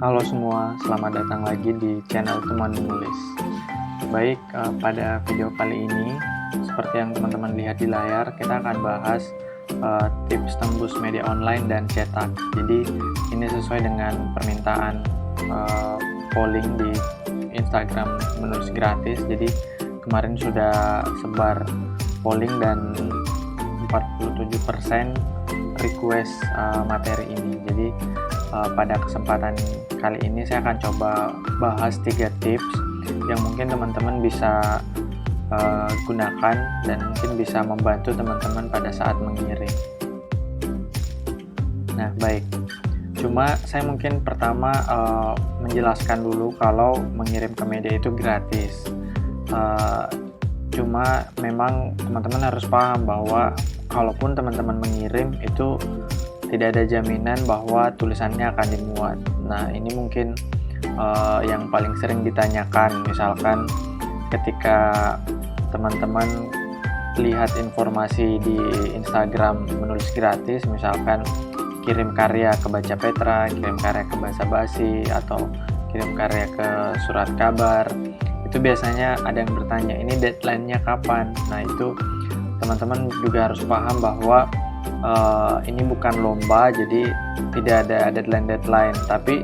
Halo semua, selamat datang lagi di channel Teman Menulis. Baik, pada video kali ini, seperti yang teman-teman lihat di layar, kita akan bahas tips tembus media online dan cetak. Jadi, ini sesuai dengan permintaan polling di Instagram Menulis Gratis. Jadi, kemarin sudah sebar polling dan 47% request materi ini. Jadi, pada kesempatan kali ini saya akan coba bahas 3 tips yang mungkin teman-teman bisa gunakan dan mungkin bisa membantu teman-teman pada saat mengirim. Nah, baik. Cuma saya mungkin pertama menjelaskan dulu kalau mengirim ke media itu gratis. Cuma memang teman-teman harus paham bahwa kalaupun teman-teman mengirim itu tidak ada jaminan bahwa tulisannya akan dimuat. Nah, ini mungkin yang paling sering ditanyakan, misalkan ketika teman-teman lihat informasi di Instagram Menulis Gratis, misalkan kirim karya ke Baca Petra, kirim karya ke Basa Basi, atau kirim karya ke Surat Kabar, itu biasanya ada yang bertanya, ini deadline-nya kapan? Nah, itu teman-teman juga harus paham bahwa ini bukan lomba, jadi tidak ada deadline, tapi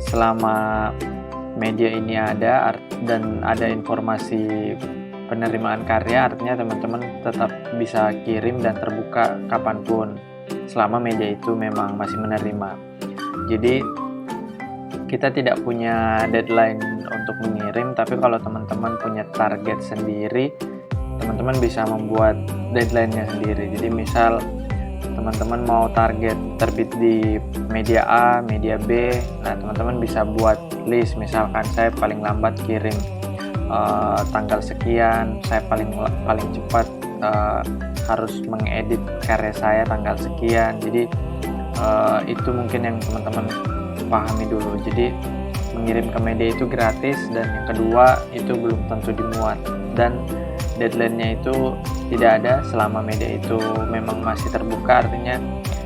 selama media ini ada dan ada informasi penerimaan karya, artinya teman-teman tetap bisa kirim dan terbuka kapanpun selama media itu memang masih menerima. Jadi kita tidak punya deadline untuk mengirim, tapi kalau teman-teman punya target sendiri, teman-teman bisa membuat deadline-nya sendiri. Jadi misal teman-teman mau target terbit di media A, media B, nah teman-teman bisa buat list, misalkan saya paling lambat kirim tanggal sekian, saya paling cepat harus mengedit karya saya tanggal sekian. Jadi itu mungkin yang teman-teman pahami dulu. Jadi mengirim ke media itu gratis, dan yang kedua itu belum tentu dimuat, dan deadline-nya itu tidak ada selama media itu memang masih terbuka, artinya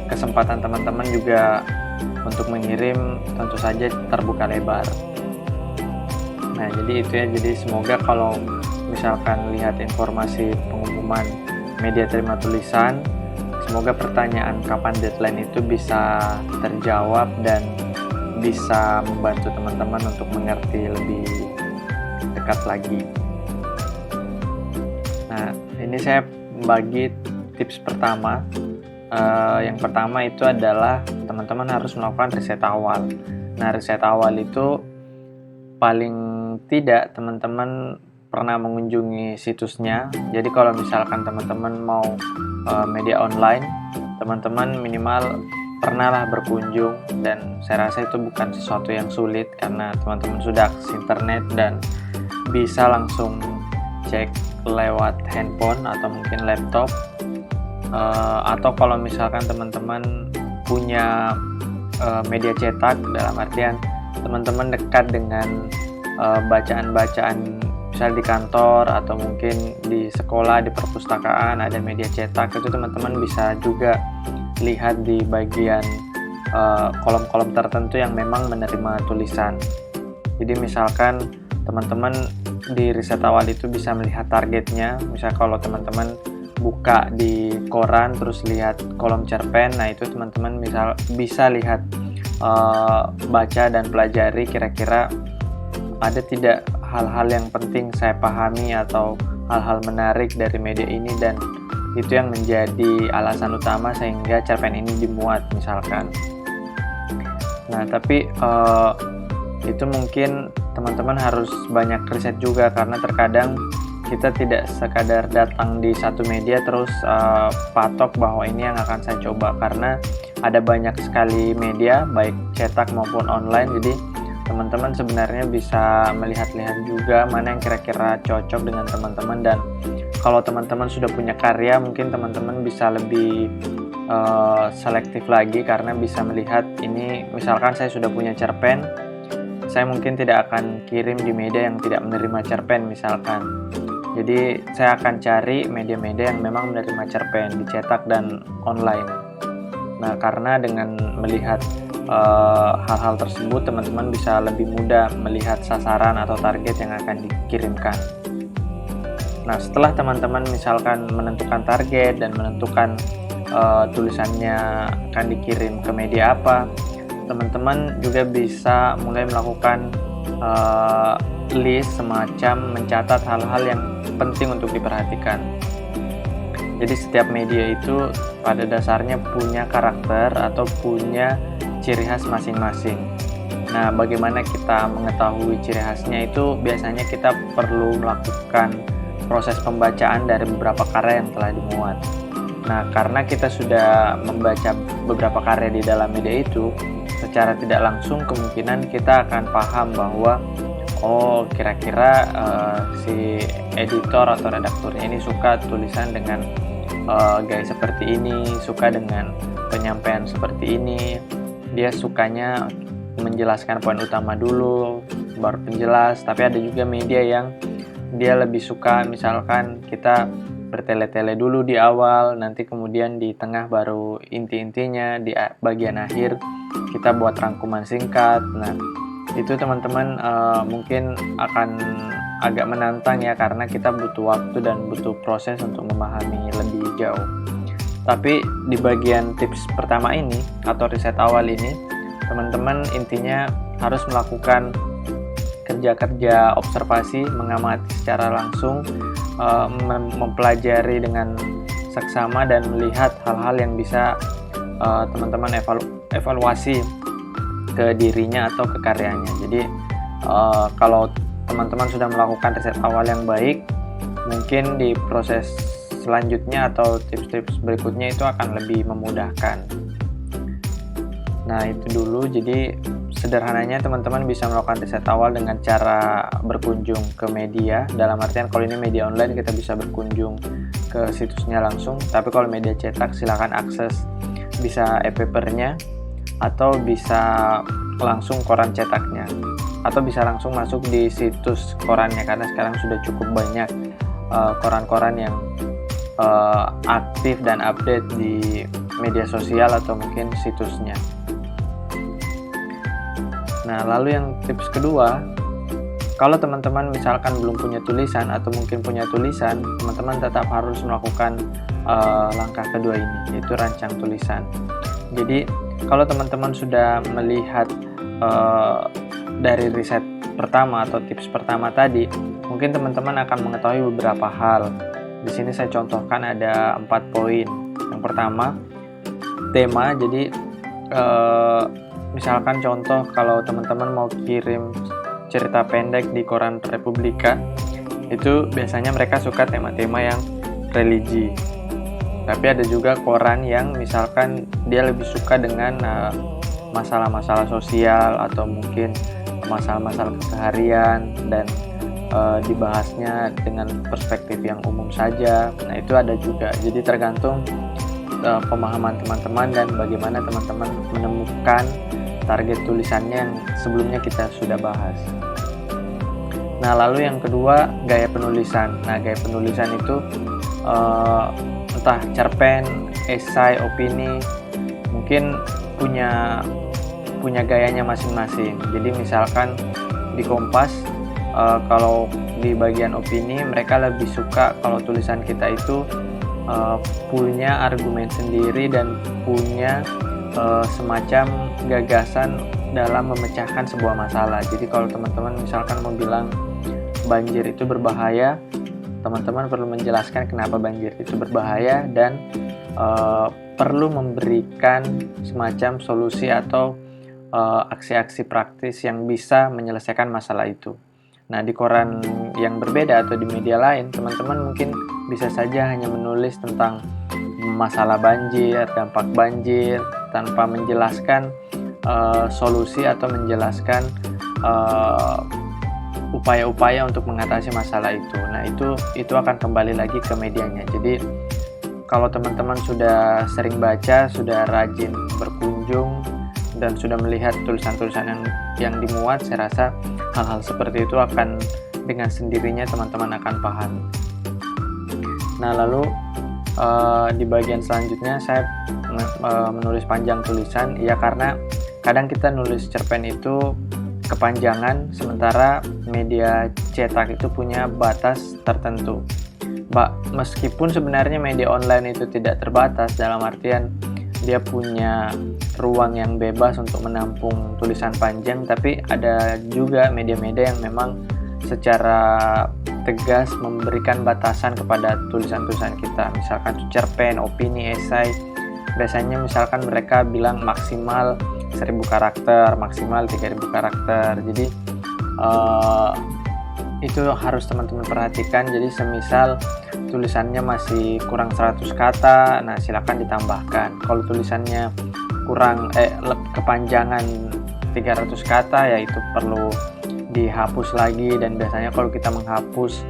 kesempatan teman-teman juga untuk mengirim tentu saja terbuka lebar. Nah, jadi itu ya, jadi semoga kalau misalkan lihat informasi pengumuman media terima tulisan, semoga pertanyaan kapan deadline itu bisa terjawab dan bisa membantu teman-teman untuk mengerti lebih dekat lagi. Nah, ini saya bagi tips pertama. Yang pertama itu adalah teman-teman harus melakukan riset awal. Nah, riset awal itu paling tidak teman-teman pernah mengunjungi situsnya. Jadi kalau misalkan teman-teman mau media online, teman-teman minimal pernahlah berkunjung, dan saya rasa itu bukan sesuatu yang sulit karena teman-teman sudah akses internet dan bisa langsung cek lewat handphone atau mungkin laptop, atau kalau misalkan teman-teman punya media cetak, dalam artian teman-teman dekat dengan bacaan-bacaan misal di kantor atau mungkin di sekolah, di perpustakaan ada media cetak, itu teman-teman bisa juga lihat di bagian kolom-kolom tertentu yang memang menerima tulisan. Jadi misalkan teman-teman di riset awal itu bisa melihat targetnya. Misal kalau teman-teman buka di koran terus lihat kolom cerpen, nah itu teman-teman bisa lihat, baca dan pelajari kira-kira ada tidak hal-hal yang penting saya pahami atau hal-hal menarik dari media ini, dan itu yang menjadi alasan utama sehingga cerpen ini dimuat misalkan. Nah, tapi itu mungkin teman-teman harus banyak riset juga, karena terkadang kita tidak sekadar datang di satu media terus patok bahwa ini yang akan saya coba, karena ada banyak sekali media baik cetak maupun online. Jadi teman-teman sebenarnya bisa melihat-lihat juga mana yang kira-kira cocok dengan teman-teman, dan kalau teman-teman sudah punya karya, mungkin teman-teman bisa lebih selektif lagi karena bisa melihat ini, misalkan saya sudah punya cerpen, saya mungkin tidak akan kirim di media yang tidak menerima cerpen misalkan. Jadi saya akan cari media-media yang memang menerima cerpen, dicetak dan online. Nah, karena dengan melihat hal-hal tersebut, teman-teman bisa lebih mudah melihat sasaran atau target yang akan dikirimkan. Nah, setelah teman-teman misalkan menentukan target dan menentukan tulisannya akan dikirim ke media apa, teman-teman juga bisa mulai melakukan list, semacam mencatat hal-hal yang penting untuk diperhatikan. Jadi setiap media itu pada dasarnya punya karakter atau punya ciri khas masing-masing. Nah, bagaimana kita mengetahui ciri khasnya itu biasanya kita perlu melakukan proses pembacaan dari beberapa karya yang telah dimuat. Nah, karena kita sudah membaca beberapa karya di dalam media itu, secara tidak langsung kemungkinan kita akan paham bahwa oh, kira-kira si editor atau redakturnya ini suka tulisan dengan gaya seperti ini, suka dengan penyampaian seperti ini, dia sukanya menjelaskan poin utama dulu baru penjelas. Tapi ada juga media yang dia lebih suka misalkan kita bertele-tele dulu di awal, nanti kemudian di tengah baru inti-intinya, di bagian akhir kita buat rangkuman singkat. Nah, itu teman-teman mungkin akan agak menantang ya, karena kita butuh waktu dan butuh proses untuk memahami lebih jauh. Tapi di bagian tips pertama ini atau riset awal ini, teman-teman intinya harus melakukan kerja-kerja observasi, mengamati secara langsung, mempelajari dengan seksama dan melihat hal-hal yang bisa teman-teman evaluasi ke dirinya atau ke karyanya. Jadi kalau teman-teman sudah melakukan riset awal yang baik, mungkin di proses selanjutnya atau tips-tips berikutnya itu akan lebih memudahkan. Nah, itu dulu. Jadi sederhananya teman-teman bisa melakukan riset awal dengan cara berkunjung ke media. Dalam artian kalau ini media online kita bisa berkunjung ke situsnya langsung. Tapi kalau media cetak silakan akses bisa e-papernya atau bisa langsung koran cetaknya, atau bisa langsung masuk di situs korannya, karena sekarang sudah cukup banyak koran-koran yang aktif dan update di media sosial atau mungkin situsnya. Nah, lalu yang tips kedua, kalau teman-teman misalkan belum punya tulisan atau mungkin punya tulisan, teman-teman tetap harus melakukan langkah kedua ini, yaitu rancang tulisan. Jadi kalau teman-teman sudah melihat dari riset pertama atau tips pertama tadi, mungkin teman-teman akan mengetahui beberapa hal. Di sini saya contohkan ada 4 poin. Yang pertama, tema. Jadi misalkan contoh kalau teman-teman mau kirim cerita pendek di koran Republika, itu biasanya mereka suka tema-tema yang religi. Tapi ada juga koran yang misalkan dia lebih suka dengan masalah-masalah sosial atau mungkin masalah-masalah keseharian dan dibahasnya dengan perspektif yang umum saja. Nah, itu ada juga. Jadi tergantung pemahaman teman-teman dan bagaimana teman-teman menemukan target tulisannya yang sebelumnya kita sudah bahas. Nah, lalu yang kedua, gaya penulisan. Nah, gaya penulisan itu entah cerpen, esai, opini, mungkin punya gayanya masing-masing. Jadi misalkan di Kompas, kalau di bagian opini mereka lebih suka kalau tulisan kita itu punya argumen sendiri dan punya semacam gagasan dalam memecahkan sebuah masalah. Jadi kalau teman-teman misalkan mau bilang banjir itu berbahaya, teman-teman perlu menjelaskan kenapa banjir itu berbahaya dan perlu memberikan semacam solusi atau aksi-aksi praktis yang bisa menyelesaikan masalah itu. Nah, di koran yang berbeda atau di media lain, teman-teman mungkin bisa saja hanya menulis tentang masalah banjir, dampak banjir, tanpa menjelaskan solusi atau menjelaskan upaya-upaya untuk mengatasi masalah itu. Nah, itu akan kembali lagi ke medianya. Jadi kalau teman-teman sudah sering baca, sudah rajin berkunjung, dan sudah melihat tulisan-tulisan yang dimuat, saya rasa hal-hal seperti itu akan dengan sendirinya teman-teman akan paham. Nah, lalu di bagian selanjutnya saya menulis panjang tulisan, ya karena kadang kita nulis cerpen itu kepanjangan, sementara media cetak itu punya batas tertentu. Meskipun sebenarnya media online itu tidak terbatas, dalam artian dia punya ruang yang bebas untuk menampung tulisan panjang, tapi ada juga media-media yang memang secara tegas memberikan batasan kepada tulisan-tulisan kita. Misalkan cerpen, opini, esai, biasanya misalkan mereka bilang maksimal 1000 karakter, maksimal 3000 karakter. Jadi itu harus teman-teman perhatikan. Jadi semisal tulisannya masih kurang 100 kata, nah silakan ditambahkan. Kalau tulisannya kurang kepanjangan 300 kata, ya itu perlu dihapus lagi. Dan biasanya kalau kita menghapus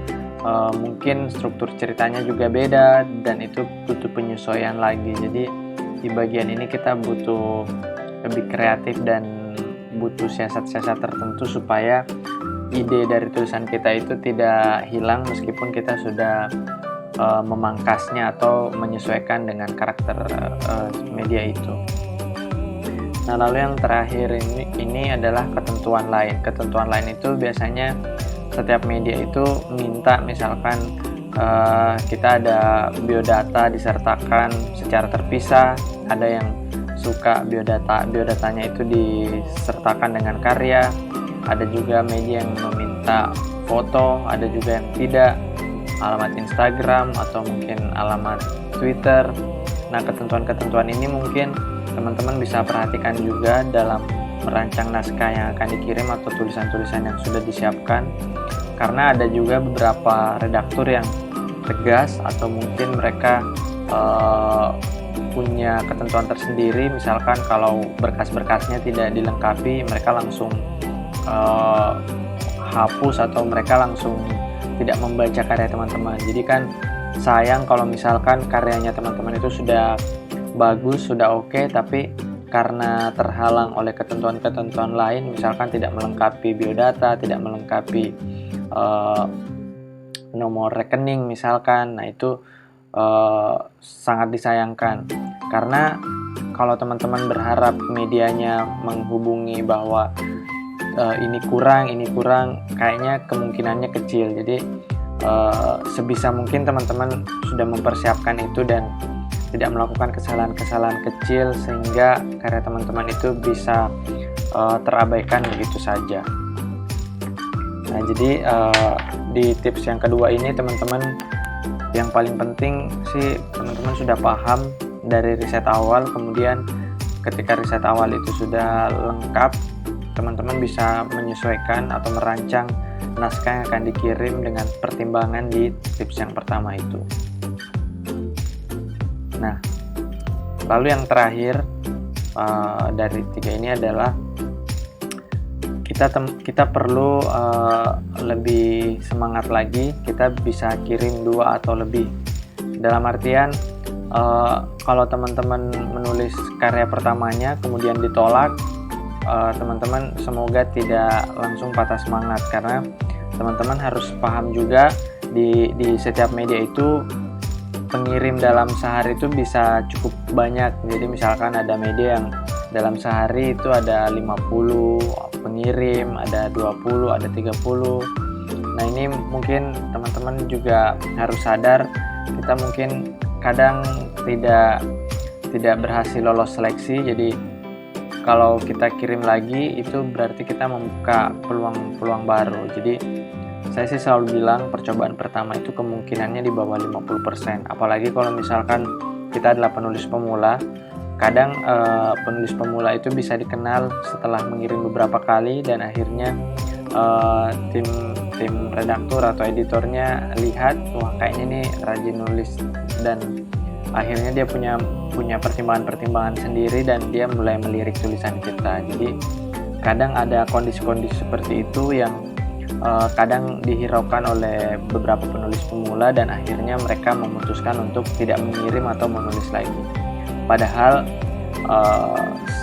mungkin struktur ceritanya juga beda, dan itu butuh penyesuaian lagi. Jadi di bagian ini kita butuh lebih kreatif dan butuh siasat-siasat tertentu supaya ide dari tulisan kita itu tidak hilang meskipun kita sudah memangkasnya atau menyesuaikan dengan karakter media itu. Nah, lalu yang terakhir ini adalah ketentuan lain. Ketentuan lain itu biasanya setiap media itu minta, misalkan kita ada biodata disertakan secara terpisah, ada yang suka biodatanya itu disertakan dengan karya, ada juga media yang meminta foto, ada juga yang tidak, alamat Instagram atau mungkin alamat Twitter. Nah, ketentuan-ketentuan ini mungkin teman-teman bisa perhatikan juga dalam merancang naskah yang akan dikirim atau tulisan-tulisan yang sudah disiapkan, karena ada juga beberapa redaktur yang tegas atau mungkin mereka punya ketentuan tersendiri. Misalkan kalau berkas-berkasnya tidak dilengkapi, mereka langsung hapus atau mereka langsung tidak membaca karya teman-teman. Jadi kan sayang kalau misalkan karyanya teman-teman itu sudah bagus, sudah oke, tapi karena terhalang oleh ketentuan-ketentuan lain, misalkan tidak melengkapi biodata, tidak melengkapi nomor rekening misalkan, nah itu sangat disayangkan. Karena kalau teman-teman berharap medianya menghubungi bahwa ini kurang, kayaknya kemungkinannya kecil. Jadi sebisa mungkin teman-teman sudah mempersiapkan itu dan tidak melakukan kesalahan-kesalahan kecil sehingga karya teman-teman itu bisa terabaikan begitu saja. Nah, jadi di tips yang kedua ini teman-teman, yang paling penting sih teman-teman sudah paham dari riset awal. Kemudian ketika riset awal itu sudah lengkap, teman-teman bisa menyesuaikan atau merancang naskah yang akan dikirim dengan pertimbangan di tips yang pertama itu. Nah, lalu yang terakhir dari tiga ini adalah kita perlu lebih semangat lagi. Kita bisa kirim 2 atau lebih. Dalam artian kalau teman-teman menulis karya pertamanya kemudian ditolak, teman-teman semoga tidak langsung patah semangat, karena teman-teman harus paham juga di setiap media itu pengirim dalam sehari itu bisa cukup banyak. Jadi misalkan ada media yang dalam sehari itu ada 50 pengirim, ada 20, ada 30. Nah, ini mungkin teman-teman juga harus sadar, kita mungkin kadang tidak berhasil lolos seleksi. Jadi kalau kita kirim lagi itu berarti kita membuka peluang baru. Jadi saya sih selalu bilang percobaan pertama itu kemungkinannya di bawah 50%. Apalagi kalau misalkan kita adalah penulis pemula. Kadang penulis pemula itu bisa dikenal setelah mengirim beberapa kali, dan akhirnya tim redaktur atau editornya lihat, wah kayaknya ini rajin nulis, dan akhirnya dia punya pertimbangan-pertimbangan sendiri dan dia mulai melirik tulisan kita. Jadi kadang ada kondisi-kondisi seperti itu yang kadang dihiraukan oleh beberapa penulis pemula dan akhirnya mereka memutuskan untuk tidak mengirim atau menulis lagi. Padahal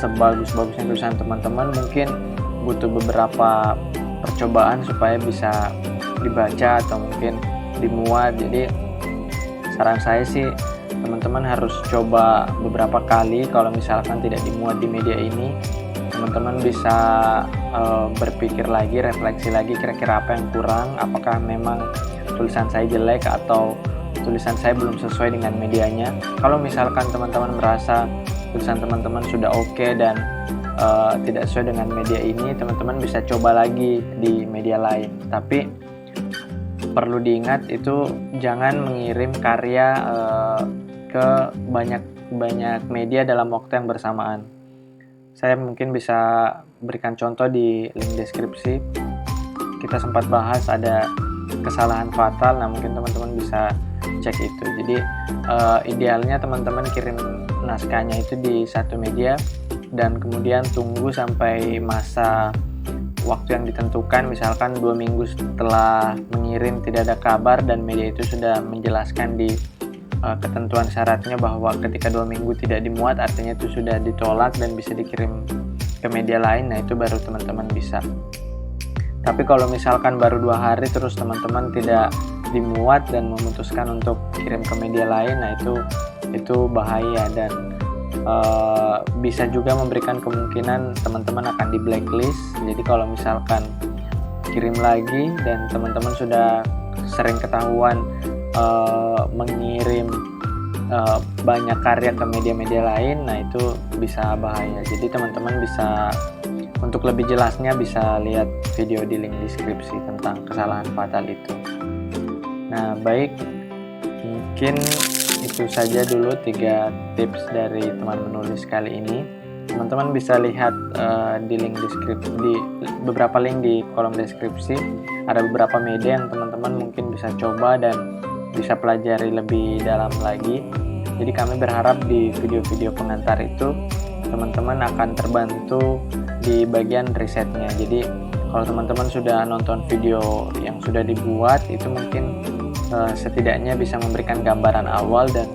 sebagus-bagusnya tulisan teman-teman mungkin butuh beberapa percobaan supaya bisa dibaca atau mungkin dimuat. Jadi saran saya sih teman-teman harus coba beberapa kali. Kalau misalkan tidak dimuat di media ini, teman-teman bisa berpikir lagi, refleksi lagi kira-kira apa yang kurang, apakah memang tulisan saya jelek atau tulisan saya belum sesuai dengan medianya. Kalau misalkan teman-teman merasa tulisan teman-teman sudah oke dan tidak sesuai dengan media ini, teman-teman bisa coba lagi di media lain. Tapi perlu diingat itu jangan mengirim karya ke banyak media dalam waktu yang bersamaan. Saya mungkin bisa berikan contoh di link deskripsi. Kita sempat bahas ada kesalahan fatal, nah mungkin teman-teman bisa cek itu. Jadi idealnya teman-teman kirim naskahnya itu di satu media dan kemudian tunggu sampai masa waktu yang ditentukan, misalkan 2 minggu setelah mengirim tidak ada kabar dan media itu sudah menjelaskan di ketentuan syaratnya bahwa ketika 2 minggu tidak dimuat artinya itu sudah ditolak dan bisa dikirim ke media lain. Nah itu baru teman-teman bisa. Tapi kalau misalkan baru 2 hari terus teman-teman tidak dimuat dan memutuskan untuk kirim ke media lain, nah itu bahaya dan bisa juga memberikan kemungkinan teman-teman akan di blacklist. Jadi kalau misalkan kirim lagi dan teman-teman sudah sering ketahuan mengirim banyak karya ke media-media lain, nah itu bisa bahaya. Jadi teman-teman bisa, untuk lebih jelasnya bisa lihat video di link deskripsi tentang kesalahan fatal itu. Nah baik, mungkin itu saja dulu 3 tips dari teman menulis kali ini. Teman-teman bisa lihat di link deskripsi, di beberapa link di kolom deskripsi, ada beberapa media yang teman-teman mungkin bisa coba dan bisa pelajari lebih dalam lagi. Jadi kami berharap di video-video pengantar itu teman-teman akan terbantu di bagian risetnya. Jadi kalau teman-teman sudah nonton video yang sudah dibuat, itu mungkin setidaknya bisa memberikan gambaran awal dan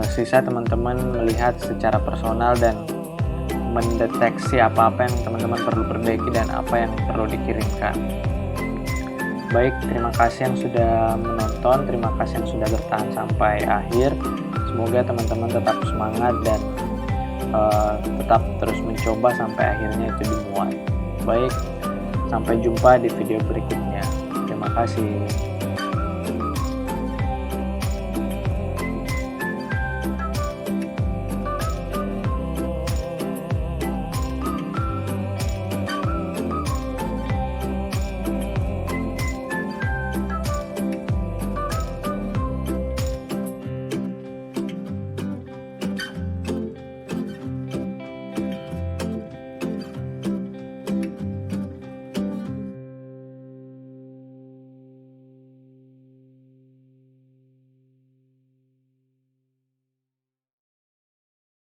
sisa teman-teman melihat secara personal dan mendeteksi apa-apa yang teman-teman perlu perbaiki dan apa yang perlu dikirimkan. Baik, terima kasih yang sudah menonton, terima kasih yang sudah bertahan sampai akhir. Semoga teman-teman tetap semangat dan tetap terus mencoba sampai akhirnya itu dimuat. Baik, sampai jumpa di video berikutnya. Terima kasih.